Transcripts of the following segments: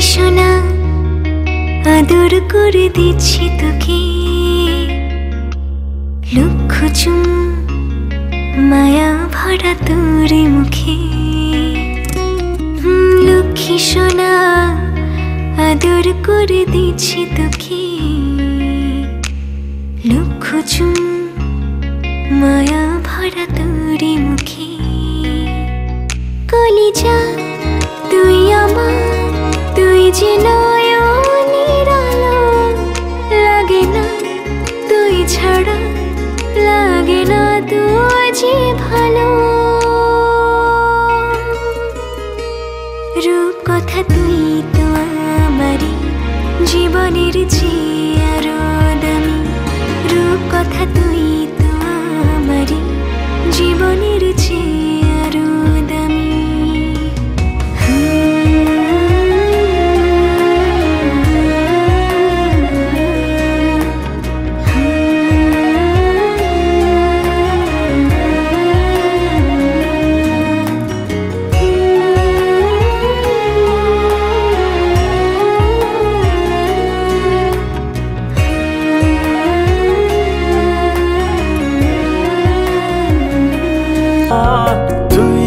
সোনা আদর করে দিচ্ছি তোকে লক্ষ চুম মায়া ভরা তোর মুখে লক্ষ্মী সোনা আদর করে দিচ্ছি তোকে লক্ষ চুম মায়া ভরা তোর মুখে কলিজা তুই আমার তুই যে নয়নের আলো লাগে না তুই ছাড়া লাগে না তুই যে ভালো রূপ কথা তুই তো আমারই জীবনের চেয়ে আরো দামি রূপ কথা তুই তো আমারই জীবনের চেয়ে আরো দামি তুই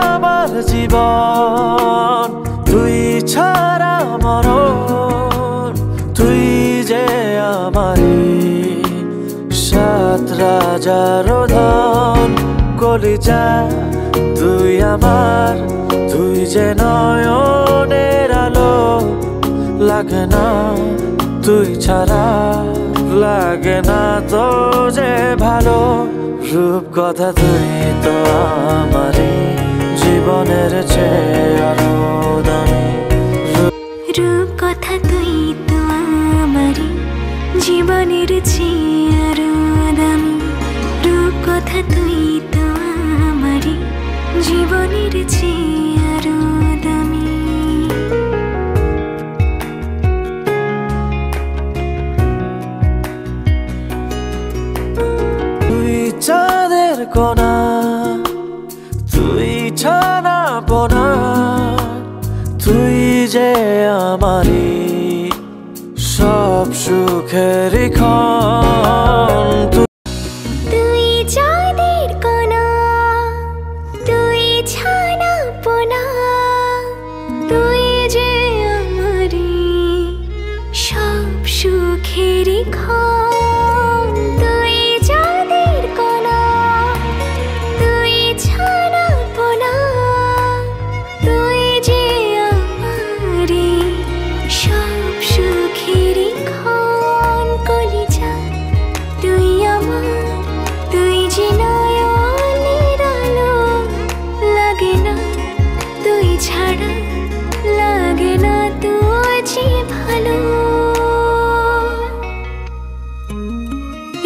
আমার জীবন তুই ছাড়া মরণ তুই যে আমারই সাত রাজার ধন কলিজা তুই আমার তুই যে নয়নের আলো লাগে না তুই ছাড়া লাগে না তো যে ভালো রূপ কথা তুই তো আমারই জীবনের চেয়ে আরো দামি রূপ কথা তুই তো আমারই জীবনের চেয়ে আরো দামি রূপ কথা তুই তো আমারই জীবনের চেয়ে আরো দামি চাঁদের কোনা তুই ছানা পোনা তুই যে আমারই সব সুখের ক্ষণ তুই চাঁদের কোনা তুই ছানা পোনা তুই যে আমারই সব সুখের ক্ষণ তুই চাঁদের কোনা তুই ছানা পোনা তুই যে আমারই সব সুখের ক্ষণ কলিজা তুই আমার তুই যে নয়নের আলো লাগে না তুই ছাড়া লাগে না তুই যে ভালো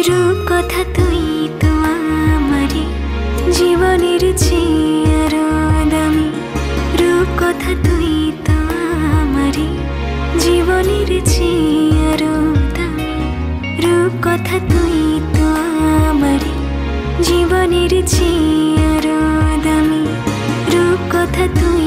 রূপ কথা তুই তো আমারই জীবনের চেয়ে আরো দামি রূপ কথা তুই তো আমারই জীবনের চেয়ে আরো দামি রূপ কথা তুই তো আমারই জীবনের চেয়ে আরো দামি রূপ কথা তুই